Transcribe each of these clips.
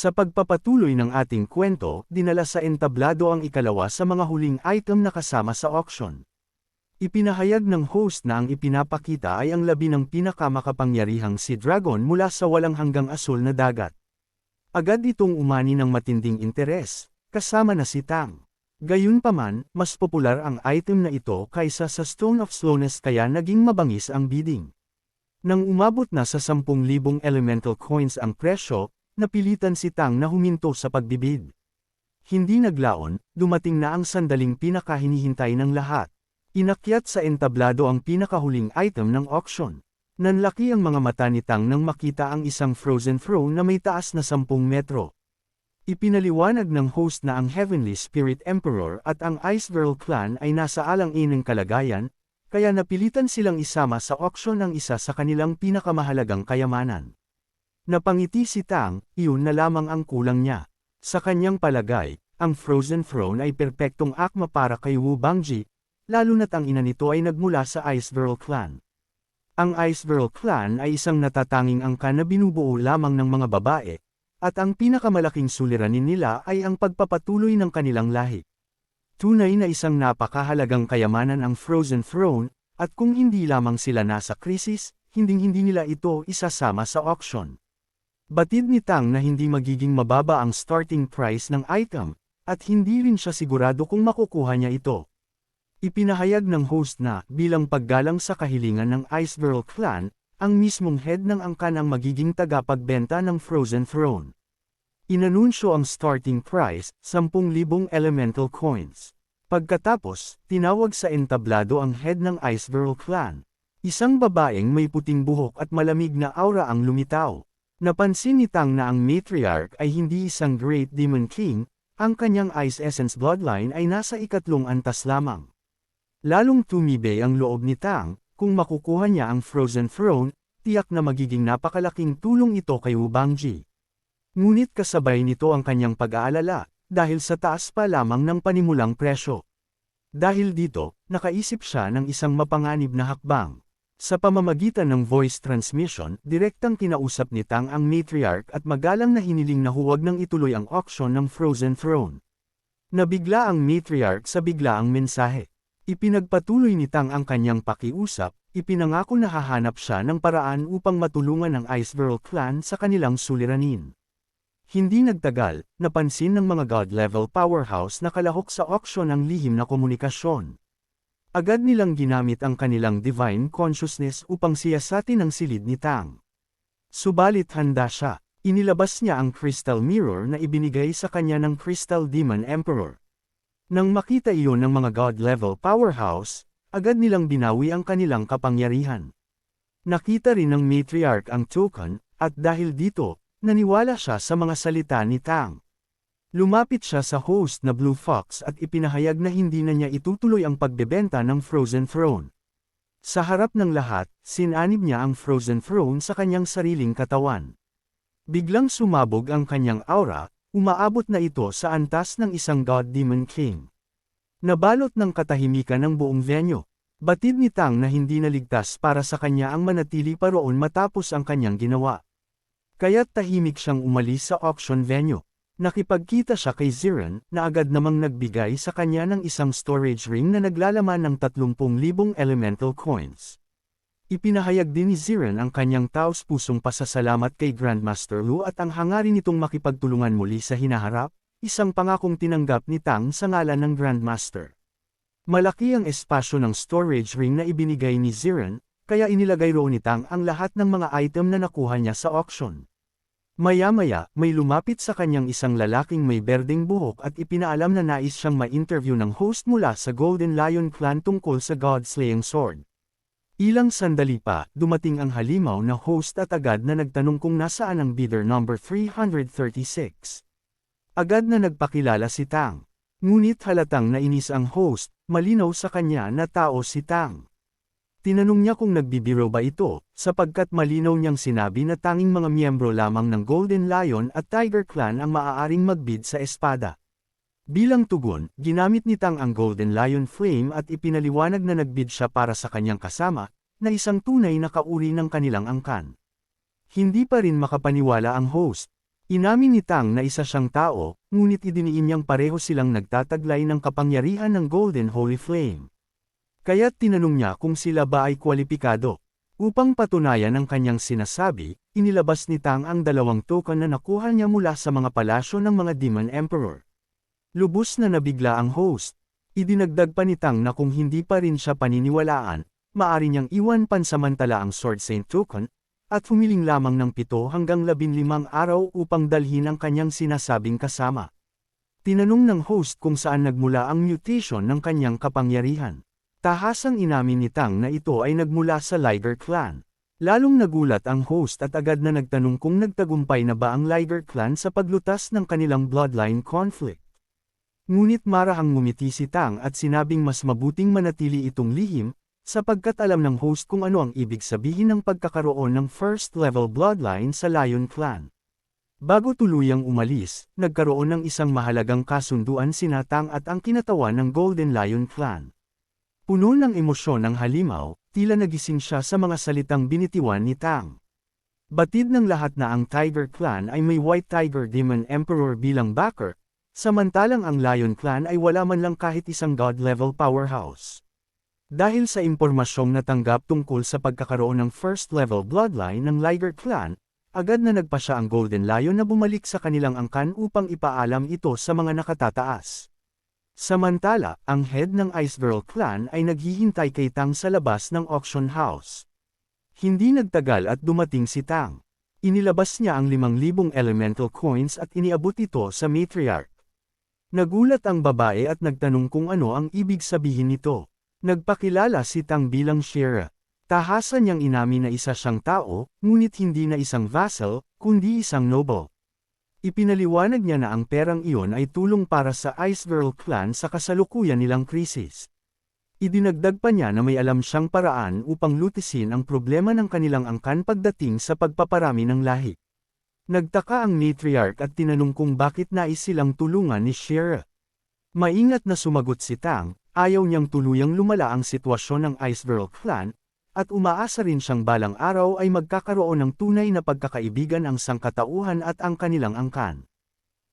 Sa pagpapatuloy ng ating kwento, dinala sa entablado ang ikalawa sa mga huling item na kasama sa auction. Ipinahayag ng host na ang ipinapakita ay ang labi ng pinakamakapangyarihang si Dragon mula sa walang hanggang asul na dagat. Agad itong umani ng matinding interes, kasama na si Tang. Gayunpaman, mas popular ang item na ito kaysa sa Stone of Slowness kaya naging mabangis ang bidding. Nang umabot na sa 10,000 elemental coins ang presyo, napilitan si Tang na huminto sa pagbibid. Hindi naglaon, dumating na ang sandaling pinakahinihintay ng lahat. Inakyat sa entablado ang pinakahuling item ng auction. Nanlaki ang mga mata ni Tang nang makita ang isang frozen throne na may taas na 10 metro. Ipinaliwanag ng host na ang Heavenly Spirit Emperor at ang Ice Girl Clan ay nasa alang-inang kalagayan, kaya napilitan silang isama sa auction ang isa sa kanilang pinakamahalagang kayamanan. Napangiti si Tang, iyon na lamang ang kulang niya. Sa kanyang palagay, ang Frozen Throne ay perpektong akma para kay Wu Bangji, lalo na't ang ina nito ay nagmula sa Ice Girl Clan. Ang Ice Girl Clan ay isang natatanging angkan na binubuo lamang ng mga babae, at ang pinakamalaking suliranin nila ay ang pagpapatuloy ng kanilang lahi. Tunay na isang napakahalagang kayamanan ang Frozen Throne, at kung hindi lamang sila nasa krisis, hinding-hindi nila ito isasama sa auction. Batid ni Tang na hindi magiging mababa ang starting price ng item, at hindi rin siya sigurado kung makukuha niya ito. Ipinahayag ng host na, bilang paggalang sa kahilingan ng Ice Girl Clan, ang mismong head ng angkan ang magiging tagapagbenta ng Frozen Throne. Inanunsyo ang starting price, 10,000 elemental coins. Pagkatapos, tinawag sa entablado ang head ng Ice Girl Clan. Isang babaeng may puting buhok at malamig na aura ang lumitaw. Napansin ni Tang na ang matriarch ay hindi isang Great Demon King, ang kanyang Ice Essence bloodline ay nasa 3 antas lamang. Lalong tumibay ang loob ni Tang, kung makukuha niya ang Frozen Throne, tiyak na magiging napakalaking tulong ito kay Wu Bangji. Ngunit kasabay nito ang kanyang pag-aalala, dahil sa taas pa lamang ng panimulang presyo. Dahil dito, nakaisip siya ng isang mapanganib na hakbang. Sa pamamagitan ng voice transmission, direktang kinausap ni Tang ang matriarch at magalang na hiniling na huwag nang ituloy ang auction ng Frozen Throne. Nabigla ang matriarch sa biglaang mensahe. Ipinagpatuloy ni Tang ang kanyang pakiusap, ipinangako na hahanap siya ng paraan upang matulungan ang Ice Girl Clan sa kanilang suliranin. Hindi nagtagal, napansin ng mga God-level powerhouse na kalahok sa auction ang lihim na komunikasyon. Agad nilang ginamit ang kanilang divine consciousness upang siyasatin ang silid ni Tang. Subalit handa siya, inilabas niya ang crystal mirror na ibinigay sa kanya ng Crystal Demon Emperor. Nang makita iyon ng mga God-level powerhouse, agad nilang binawi ang kanilang kapangyarihan. Nakita rin ng matriarch ang token, at dahil dito, naniwala siya sa mga salita ni Tang. Lumapit siya sa host na Blue Fox at ipinahayag na hindi na niya itutuloy ang pagbebenta ng Frozen Throne. Sa harap ng lahat, sinanib niya ang Frozen Throne sa kanyang sariling katawan. Biglang sumabog ang kanyang aura, umaabot na ito sa antas ng isang God Demon King. Nabalot ng katahimikan ng buong venue. Batid ni Tang na hindi naligtas para sa kanya ang manatili pa roon matapos ang kanyang ginawa. Kaya't tahimik siyang umalis sa auction venue. Nakipagkita siya kay Ziran, na agad namang nagbigay sa kanya ng isang storage ring na naglalaman ng 30,000 elemental coins. Ipinahayag din ni Ziran ang kanyang taos-pusong pasasalamat kay Grandmaster Lu at ang hangarin nitong makipagtulungan muli sa hinaharap, isang pangakong tinanggap ni Tang sa ngalan ng Grandmaster. Malaki ang espasyo ng storage ring na ibinigay ni Ziran, kaya inilagay roon ni Tang ang lahat ng mga item na nakuha niya sa auction. Maya-maya, may lumapit sa kanyang isang lalaking may berdeng buhok at ipinaalam na nais siyang ma-interview ng host mula sa Golden Lion Clan tungkol sa God-slaying sword. Ilang sandali pa, dumating ang halimaw na host at agad na nagtanong kung nasaan ang bidder number 336. Agad na nagpakilala si Tang. Ngunit halatang nainis ang host, malinaw sa kanya na tao si Tang. Tinanong niya kung nagbibiro ba ito, sapagkat malinaw niyang sinabi na tanging mga miyembro lamang ng Golden Lion at Tiger Clan ang maaaring magbid sa espada. Bilang tugon, ginamit ni Tang ang Golden Lion Flame at ipinaliwanag na nagbid siya para sa kanyang kasama, na isang tunay na kauri ng kanilang angkan. Hindi pa rin makapaniwala ang host. Inamin ni Tang na isa siyang tao, ngunit idiniin niyang pareho silang nagtataglay ng kapangyarihan ng Golden Holy Flame. Kaya't tinanong niya kung sila ba ay kwalipikado. Upang patunayan ang kanyang sinasabi, inilabas ni Tang ang 2 token na nakuha niya mula sa mga palasyo ng mga Demon Emperor. Lubos na nabigla ang host. Idinagdag pa ni Tang na kung hindi pa rin siya paniniwalaan, maari niyang iwan pansamantala ang Sword Saint token, at humiling lamang ng 7 hanggang 15 araw upang dalhin ang kanyang sinasabing kasama. Tinanong ng host kung saan nagmula ang mutation ng kanyang kapangyarihan. Tahasang inamin ni Tang na ito ay nagmula sa Liger Clan. Lalong nagulat ang host at agad na nagtanong kung nagtagumpay na ba ang Liger Clan sa paglutas ng kanilang bloodline conflict. Ngunit marahang ngumiti si Tang at sinabing mas mabuting manatili itong lihim, sapagkat alam ng host kung ano ang ibig sabihin ng pagkakaroon ng first-level bloodline sa Lion Clan. Bago tuluyang umalis, nagkaroon ng isang mahalagang kasunduan sina Tang at ang kinatawan ng Golden Lion Clan. Puno ng emosyon ang halimaw, tila nagising siya sa mga salitang binitiwan ni Tang. Batid ng lahat na ang Tiger Clan ay may White Tiger Demon Emperor bilang backer, samantalang ang Lion Clan ay wala man lang kahit isang God-level powerhouse. Dahil sa impormasyong natanggap tungkol sa pagkakaroon ng first-level bloodline ng Liger Clan, agad na nagpa siya ang Golden Lion na bumalik sa kanilang angkan upang ipaalam ito sa mga nakatataas. Samantala, ang head ng Ice Girl Clan ay naghihintay kay Tang sa labas ng auction house. Hindi nagtagal at dumating si Tang. Inilabas niya ang 5,000 elemental coins at iniabot ito sa matriarch. Nagulat ang babae at nagtanong kung ano ang ibig sabihin nito. Nagpakilala si Tang bilang Shira. Tahasan niyang inamin na isa siyang tao, ngunit hindi na isang vassal, kundi isang noble. Ipinaliwanag niya na ang perang iyon ay tulong para sa Ice Girl Clan sa kasalukuyan nilang krisis. Idinagdag pa niya na may alam siyang paraan upang lutisin ang problema ng kanilang angkan pagdating sa pagpaparami ng lahi. Nagtaka ang matriarch at tinanong kung bakit nais silang tulungan ni Shira. Maingat na sumagot si Tang. Ayaw niyang tuluyang lumala ang sitwasyon ng Ice Girl Clan, at umaasa rin siyang balang araw ay magkakaroon ng tunay na pagkakaibigan ang sangkatauhan at ang kanilang angkan.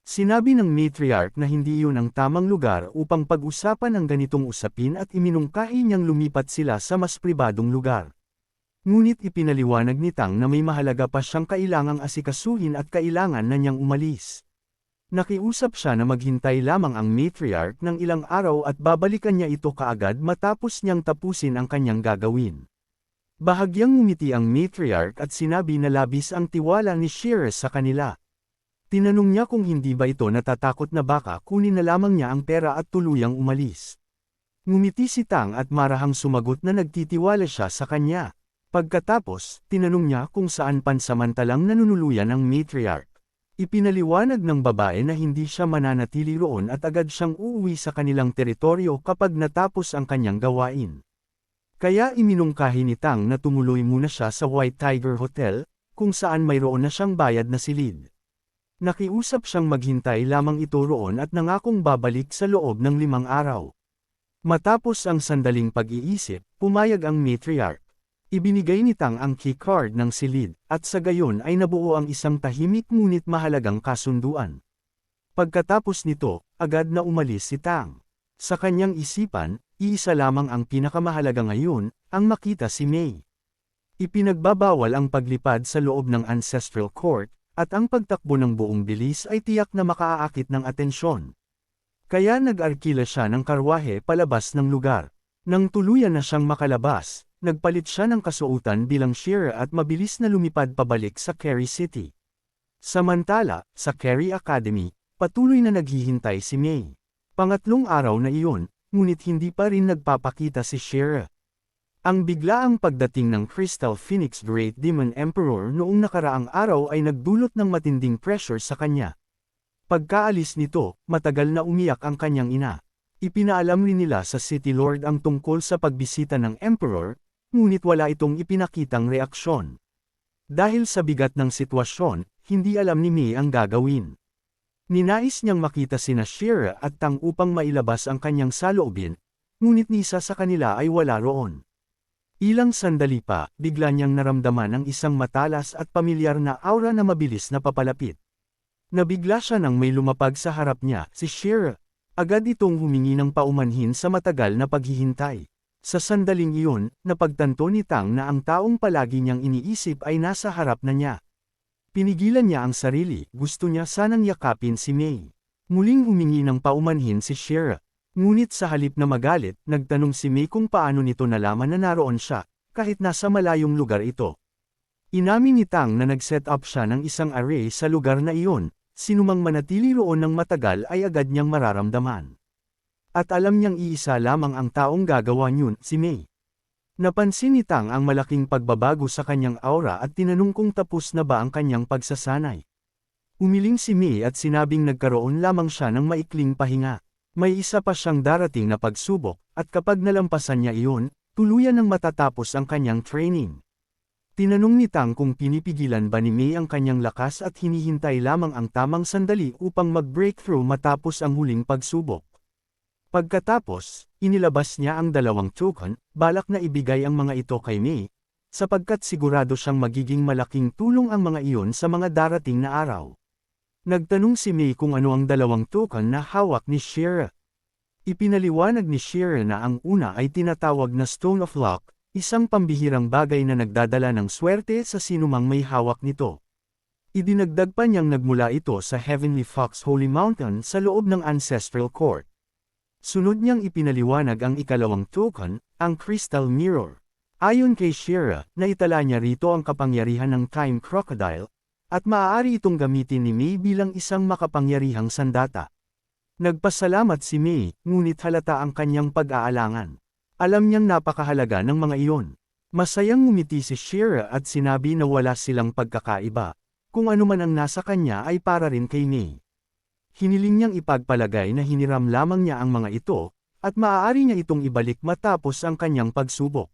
Sinabi ng matriarch na hindi iyon ang tamang lugar upang pag-usapan ang ganitong usapin at iminungkahi niyang lumipat sila sa mas pribadong lugar. Ngunit ipinaliwanag ni Tang na may mahalaga pa siyang kailangang asikasuhin at kailangan na niyang umalis. Nakiusap siya na maghintay lamang ang matriarch ng ilang araw at babalikan niya ito kaagad matapos niyang tapusin ang kanyang gagawin. Bahagyang ngumiti ang matriarch at sinabi na labis ang tiwala ni Shira sa kanila. Tinanong niya kung hindi ba ito natatakot na baka kunin na lamang niya ang pera at tuluyang umalis. Ngumiti si Tang at marahang sumagot na nagtitiwala siya sa kanya. Pagkatapos, tinanong niya kung saan pansamantalang nanunuluyan ang matriarch. Ipinaliwanag ng babae na hindi siya mananatili roon at agad siyang uuwi sa kanilang teritoryo kapag natapos ang kanyang gawain. Kaya iminungkahi ni Tang na tumuloy muna siya sa White Tiger Hotel, kung saan mayroon na siyang bayad na silid. Nakiusap siyang maghintay lamang ito roon at nangakong babalik sa loob ng 5 araw. Matapos ang sandaling pag-iisip, pumayag ang matriarch. Ibinigay ni Tang ang keycard ng silid, at sa gayon ay nabuo ang isang tahimik ngunit mahalagang kasunduan. Pagkatapos nito, agad na umalis si Tang. Sa kanyang isipan, iisa lamang ang pinakamahalaga ngayon, ang makita si Mei. Ipinagbabawal ang paglipad sa loob ng Ancestral Court, at ang pagtakbo ng buong bilis ay tiyak na makaaakit ng atensyon. Kaya nag-arkila siya ng karwahe palabas ng lugar. Nang tuluyan na siyang makalabas, nagpalit siya ng kasuotan bilang Shira at mabilis na lumipad pabalik sa Kerry City. Samantala, sa Kerry Academy, patuloy na naghihintay si Mei. Pangatlong araw na iyon, ngunit hindi pa rin nagpapakita si Shira. Ang biglaang pagdating ng Crystal Phoenix Great Demon Emperor noong nakaraang araw ay nagdulot ng matinding pressure sa kanya. Pagkaalis nito, matagal na umiyak ang kanyang ina. Ipinaalam rin nila sa City Lord ang tungkol sa pagbisita ng Emperor, ngunit wala itong ipinakitang reaksyon. Dahil sa bigat ng sitwasyon, hindi alam ni Mei ang gagawin. Ninais niyang makita sina Shira at Tang upang mailabas ang kanyang saloobin, ngunit ni isa sa kanila ay wala roon. Ilang sandali pa, bigla niyang naramdaman ang isang matalas at pamilyar na aura na mabilis na papalapit. Nabigla siya nang may lumapag sa harap niya, si Shira. Agad itong humingi ng paumanhin sa matagal na paghihintay. Sa sandaling iyon, napagtanto ni Tang na ang taong palagi niyang iniisip ay nasa harap na niya. Pinigilan niya ang sarili, gusto niya sanang yakapin si Mei. Muling humingi ng paumanhin si Shira. Ngunit sa halip na magalit, nagtanong si Mei kung paano nito nalaman na naroon siya, kahit nasa malayong lugar ito. Inamin ni Tang na nag-set up siya ng isang array sa lugar na iyon, sinumang manatili roon ng matagal ay agad niyang mararamdaman. At alam niyang iisa lamang ang taong gagawa niyon, si Mei. Napansin ni Tang ang malaking pagbabago sa kanyang aura at tinanong kung tapos na ba ang kanyang pagsasanay. Umiling si Mei at sinabing nagkaroon lamang siya ng maikling pahinga. May isa pa siyang darating na pagsubok, at kapag nalampasan niya iyon, tuluyan ng matatapos ang kanyang training. Tinanong ni Tang kung pinipigilan ba ni Mei ang kanyang lakas at hinihintay lamang ang tamang sandali upang mag-breakthrough matapos ang huling pagsubok. Pagkatapos, inilabas niya ang 2 token, balak na ibigay ang mga ito kay Mei, sapagkat sigurado siyang magiging malaking tulong ang mga iyon sa mga darating na araw. Nagtanong si Mei kung ano ang 2 token na hawak ni Shira. Ipinaliwanag ni Shira na ang una ay tinatawag na Stone of Luck, isang pambihirang bagay na nagdadala ng swerte sa sinumang may hawak nito. Idinagdag pa niyang nagmula ito sa Heavenly Fox Holy Mountain sa loob ng Ancestral Court. Sunod niyang ipinaliwanag ang 2 token, ang Crystal Mirror. Ayon kay Shira, naitala niya rito ang kapangyarihan ng Time Crocodile, at maaari itong gamitin ni Mei bilang isang makapangyarihang sandata. Nagpasalamat si Mei, ngunit halata ang kanyang pag-aalangan. Alam niyang napakahalaga ng mga iyon. Masayang ngumiti si Shira at sinabi na wala silang pagkakaiba. Kung ano man ang nasa kanya ay para rin kay Mei. Hiniling niyang ipagpalagay na hiniram lamang niya ang mga ito, at maaari niya itong ibalik matapos ang kanyang pagsubok.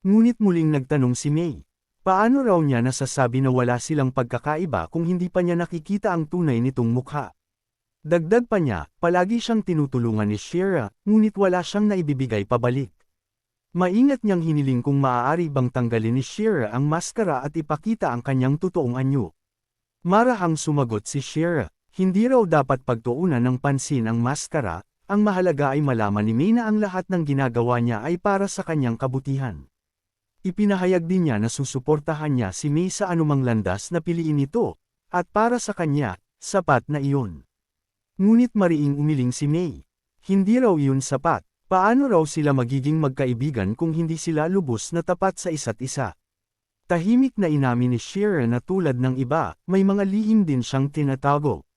Ngunit muling nagtanong si Mei. Paano raw niya nasasabi na wala silang pagkakaiba kung hindi pa niya nakikita ang tunay nitong mukha? Dagdag pa niya, palagi siyang tinutulungan ni Shira, ngunit wala siyang naibibigay pabalik. Maingat niyang hiniling kung maaari bang tanggalin ni Shira ang maskara at ipakita ang kanyang totoong anyo. Marahang sumagot si Shira, hindi raw dapat pagtuunan ng pansin ang maskara, ang mahalaga ay malaman ni Mei na ang lahat ng ginagawa niya ay para sa kanyang kabutihan. Ipinahayag din niya na susuportahan niya si Mei sa anumang landas na piliin ito, at para sa kanya, sapat na iyon. Ngunit mariing umiling si Mei. Hindi raw iyon sapat, paano raw sila magiging magkaibigan kung hindi sila lubos na tapat sa isa't isa? Tahimik na inamin ni Shira na tulad ng iba, may mga lihim din siyang tinatago.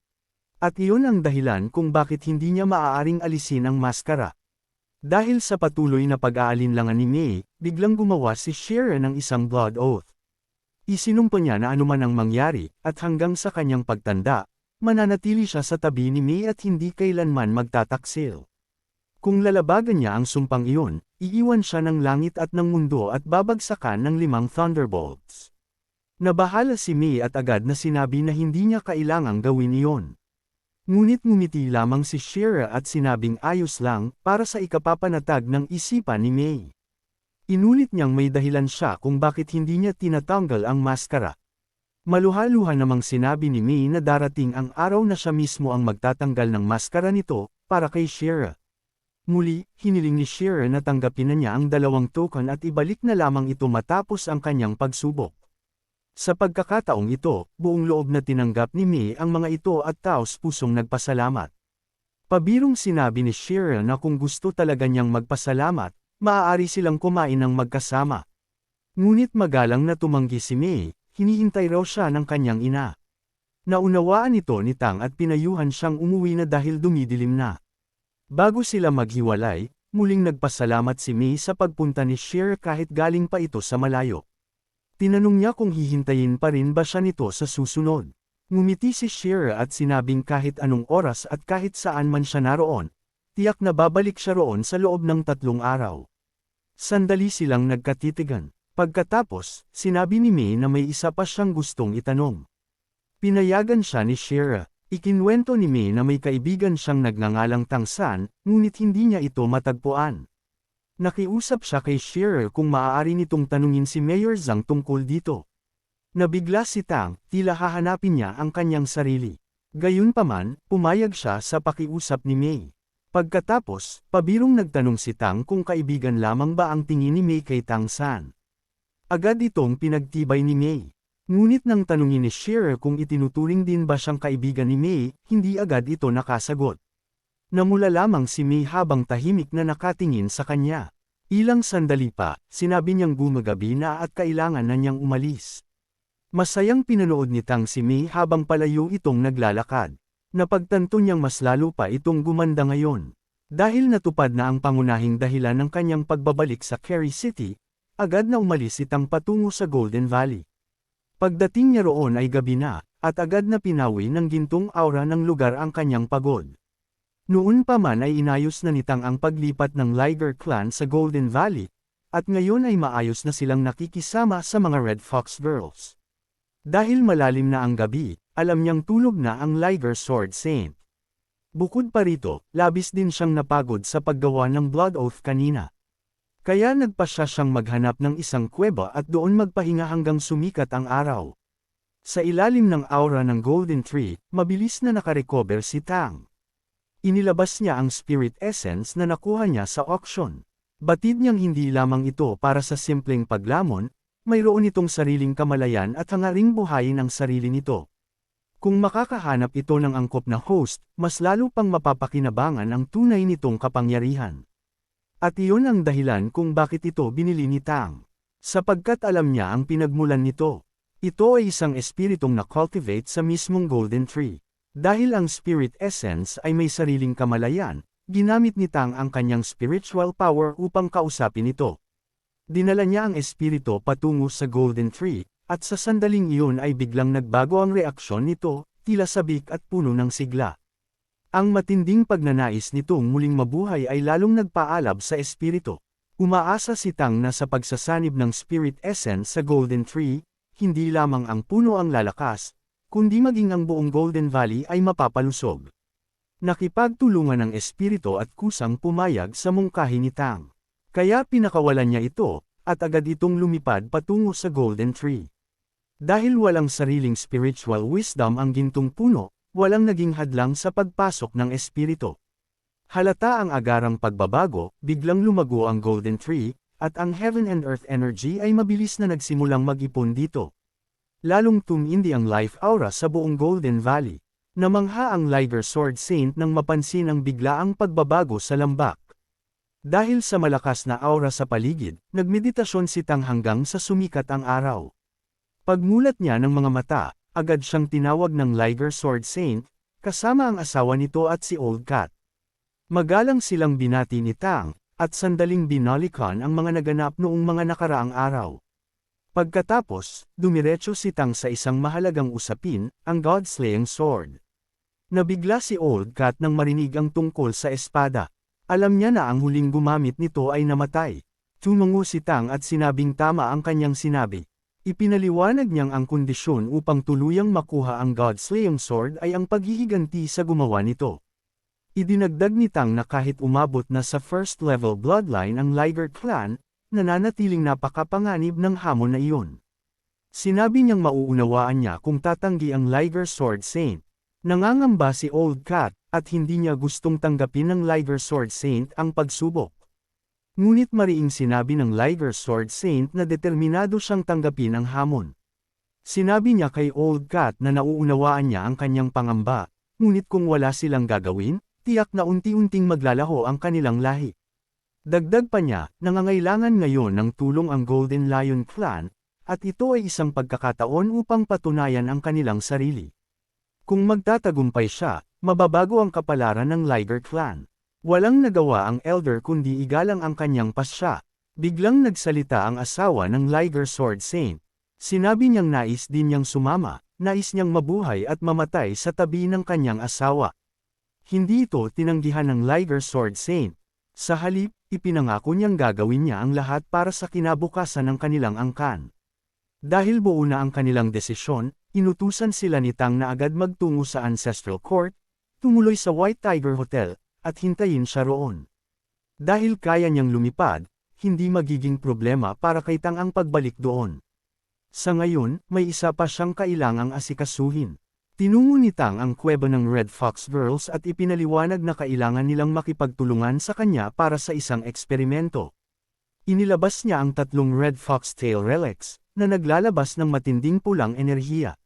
At iyon ang dahilan kung bakit hindi niya maaaring alisin ang maskara. Dahil sa patuloy na pag-aalinlangan ni Mei, biglang gumawa si Shira ng isang blood oath. Isinumpa niya na anuman ang mangyari, at hanggang sa kanyang pagtanda, mananatili siya sa tabi ni Mei at hindi kailanman magtataksil. Kung lalabagan niya ang sumpang iyon, iiwan siya ng langit at ng mundo at babagsakan ng 5 thunderbolts. Nabahala si Mei at agad na sinabi na hindi niya kailangang gawin iyon. Ngunit ngumiti lamang si Shira at sinabing ayos lang, para sa ikapapanatag ng isipan ni Mei. Inulit niyang may dahilan siya kung bakit hindi niya tinatanggal ang maskara. Maluha-luha namang sinabi ni Mei na darating ang araw na siya mismo ang magtatanggal ng maskara nito, para kay Shira. Muli, hiniling ni Shira na tanggapin na niya ang 2 token at ibalik na lamang ito matapos ang kanyang pagsubok. Sa pagkakataong ito, buong loob na tinanggap ni Mei ang mga ito at taos-pusong nagpasalamat. Pabirong sinabi ni Shira na kung gusto talaga niyang magpasalamat, maaari silang kumain ng magkasama. Ngunit magalang na tumanggi si Mei, hinihintay raw siya ng kanyang ina. Naunawaan ito ni Tang at pinayuhan siyang umuwi na dahil dumidilim na. Bago sila maghiwalay, muling nagpasalamat si Mei sa pagpunta ni Shira kahit galing pa ito sa malayo. Tinanong niya kung hihintayin pa rin ba siya nito sa susunod. Ngumiti si Shira at sinabing kahit anong oras at kahit saan man siya naroon, tiyak na babalik siya roon sa loob ng 3 araw. Sandali silang nagkatitigan. Pagkatapos, sinabi ni Mei na may isa pa siyang gustong itanong. Pinayagan siya ni Shira. Ikinwento ni Mei na may kaibigan siyang nagngangalang Tangsan, ngunit hindi niya ito matagpuan. Nakiusap siya kay Shira kung maaari nitong tanungin si Mayor Zhang tungkol dito. Nabigla si Tang, tila hahanapin niya ang kanyang sarili. Gayunpaman, pumayag siya sa pakiusap ni May. Pagkatapos, pabirong nagtanong si Tang kung kaibigan lamang ba ang tingin ni May kay Tang San. Agad itong pinagtibay ni May. Ngunit nang tanungin ni Shearer kung itinuturing din ba siyang kaibigan ni May, hindi agad ito nakasagot. Namula lamang si May habang tahimik na nakatingin sa kanya. Ilang sandali pa, sinabi niyang gumagabi na at kailangan na niyang umalis. Masayang pinanood ni Tang si May habang palayo itong naglalakad. Napagtanto niyang mas lalo pa itong gumanda ngayon. Dahil natupad na ang pangunahing dahilan ng kanyang pagbabalik sa Kerry City, agad na umalis si Tang patungo sa Golden Valley. Pagdating niya roon ay gabi na, at agad na pinawi ng gintong aura ng lugar ang kanyang pagod. Noon pa man ay inayos na ni Tang ang paglipat ng Liger clan sa Golden Valley, at ngayon ay maayos na silang nakikisama sa mga Red Fox Girls. Dahil malalim na ang gabi, alam niyang tulog na ang Liger Sword Saint. Bukod pa rito, labis din siyang napagod sa paggawa ng Blood Oath kanina. Kaya nagpasya siyang maghanap ng isang kuweba at doon magpahinga hanggang sumikat ang araw. Sa ilalim ng aura ng Golden Tree, mabilis na nakarecover si Tang. Inilabas niya ang Spirit Essence na nakuha niya sa auction. Batid niyang hindi lamang ito para sa simpleng paglamon, mayroon itong sariling kamalayan at hangaring buhayin ang sarili nito. Kung makakahanap ito ng angkop na host, mas lalo pang mapapakinabangan ang tunay nitong kapangyarihan. At iyon ang dahilan kung bakit ito binili ni Tang. Sapagkat alam niya ang pinagmulan nito. Ito ay isang espiritong na-cultivate sa mismong Golden Tree. Dahil ang Spirit Essence ay may sariling kamalayan, ginamit ni Tang ang kanyang spiritual power upang kausapin ito. Dinala niya ang espiritu patungo sa Golden Tree, at sa sandaling iyon ay biglang nagbago ang reaksyon nito, tila sabik at puno ng sigla. Ang matinding pagnanais nitong muling mabuhay ay lalong nagpaalab sa espiritu. Umaasa si Tang na sa pagsasanib ng Spirit Essence sa Golden Tree, hindi lamang ang puno ang lalakas, kundi maging ang buong Golden Valley ay mapapalusog. Nakipagtulungan ng espiritu at kusang pumayag sa mungkahi ni Tang. Kaya pinakawalan niya ito, at agad itong lumipad patungo sa Golden Tree. Dahil walang sariling spiritual wisdom ang gintong puno, walang naging hadlang sa pagpasok ng espiritu. Halata ang agarang pagbabago, biglang lumago ang Golden Tree, at ang Heaven and Earth energy ay mabilis na nagsimulang mag-ipon dito. Lalong tumindi ang life aura sa buong Golden Valley. Namangha ang Liger Sword Saint nang mapansin ang biglaang pagbabago sa lambak. Dahil sa malakas na aura sa paligid, nagmeditasyon si Tang hanggang sa sumikat ang araw. Pagmulat niya ng mga mata, agad siyang tinawag ng Liger Sword Saint, kasama ang asawa nito at si Old Cat. Magalang silang binati ni Tang, at sandaling binalikan ang mga naganap noong mga nakaraang araw. Pagkatapos, dumiretso si Tang sa isang mahalagang usapin, ang God-slaying sword. Nabigla si Old Cat nang marinig ang tungkol sa espada. Alam niya na ang huling gumamit nito ay namatay. Tumango si Tang at sinabing tama ang kanyang sinabi. Ipinaliwanag niyang ang kondisyon upang tuluyang makuha ang God-slaying sword ay ang paghihiganti sa gumawa nito. Idinagdag ni Tang na kahit umabot na sa first level bloodline ang Liger clan, nananatiling napakapanganib ng hamon na iyon. Sinabi niyang mauunawaan niya kung tatanggi ang Liger Sword Saint. Nangangamba si Old Cat, at hindi niya gustong tanggapin ng Liger Sword Saint ang pagsubok. Ngunit mariing sinabi ng Liger Sword Saint na determinado siyang tanggapin ang hamon. Sinabi niya kay Old Cat na nauunawaan niya ang kanyang pangamba, ngunit kung wala silang gagawin, tiyak na unti-unting maglalaho ang kanilang lahi. Dagdag pa niya, nangangailangan ngayon ng tulong ang Golden Lion Clan, at ito ay isang pagkakataon upang patunayan ang kanilang sarili. Kung magtatagumpay siya, mababago ang kapalaran ng Liger clan. Walang nagawa ang elder kundi igalang ang kanyang pasya. Biglang nagsalita ang asawa ng Liger Sword Saint. Sinabi niyang nais din niyang sumama, nais niyang mabuhay at mamatay sa tabi ng kanyang asawa. Hindi ito tinanggihan ng Liger Sword Saint. Sa halip, ipinangako niyang gagawin niya ang lahat para sa kinabukasan ng kanilang angkan. Dahil buo na ang kanilang desisyon, inutusan sila ni Tang na agad magtungo sa Ancestral Court, tumuloy sa White Tiger Hotel, at hintayin siya roon. Dahil kaya niyang lumipad, hindi magiging problema para kay Tang ang pagbalik doon. Sa ngayon, may isa pa siyang kailangang asikasuhin. Tinungo ni Tang ang kuweba ng Red Fox Girls at ipinaliwanag na kailangan nilang makipagtulungan sa kanya para sa isang eksperimento. Inilabas niya ang 3 Red Fox Tail Relics, na naglalabas ng matinding pulang enerhiya.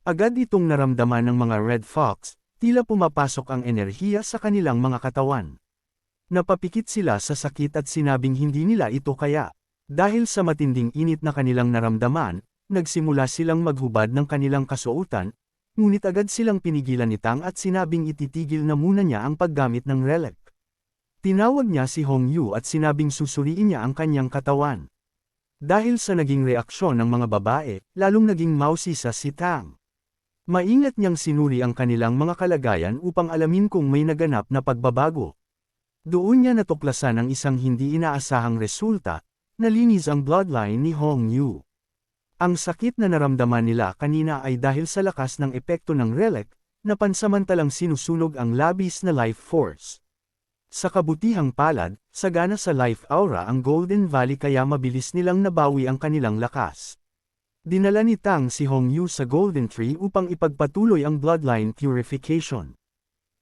Agad itong naramdaman ng mga Red Fox, tila pumapasok ang enerhiya sa kanilang mga katawan. Napapikit sila sa sakit at sinabing hindi nila ito kaya. Dahil sa matinding init na kanilang naramdaman, nagsimula silang maghubad ng kanilang kasuotan, ngunit agad silang pinigilan ni Tang at sinabing ititigil na muna niya ang paggamit ng relic. Tinawag niya si Hong Yu at sinabing susuriin niya ang kanyang katawan. Dahil sa naging reaksyon ng mga babae, lalong naging mausisa si Tang. Maingat niyang sinuri ang kanilang mga kalagayan upang alamin kung may naganap na pagbabago. Doon niya natuklasan ang isang hindi inaasahang resulta, nalinis ang bloodline ni Hong Yu. Ang sakit na naramdaman nila kanina ay dahil sa lakas ng epekto ng relic, na pansamantalang sinusunog ang labis na life force. Sa kabutihang palad, sagana sa life aura ang Golden Valley kaya mabilis nilang nabawi ang kanilang lakas. Dinala ni Tang si Hong Yu sa Golden Tree upang ipagpatuloy ang bloodline purification.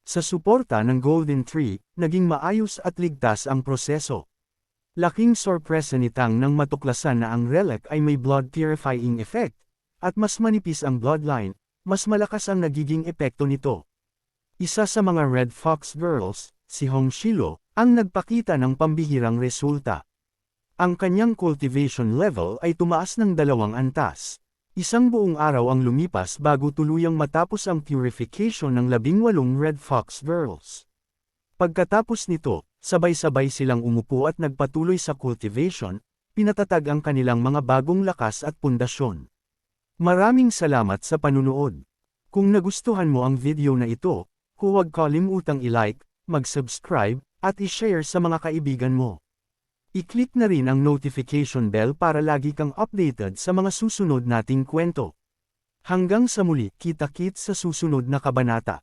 Sa suporta ng Golden Tree, naging maayos at ligtas ang proseso. Laking sorpresa ni Tang nang matuklasan na ang relic ay may blood purifying effect, at mas manipis ang bloodline, mas malakas ang nagiging epekto nito. Isa sa mga Red Fox Girls, si Hong Shilo, ang nagpakita ng pambihirang resulta. Ang kanyang cultivation level ay tumaas ng 2 antas. Isang buong araw ang lumipas bago tuluyang matapos ang purification ng 18 Red Fox Girls. Pagkatapos nito, sabay-sabay silang umupo at nagpatuloy sa cultivation, pinatatag ang kanilang mga bagong lakas at pundasyon. Maraming salamat sa panunood. Kung nagustuhan mo ang video na ito, huwag kalimutang i-like, mag-subscribe, at i-share sa mga kaibigan mo. I-click na rin ang notification bell para lagi kang updated sa mga susunod nating kwento. Hanggang sa muli, kita-kits sa susunod na kabanata.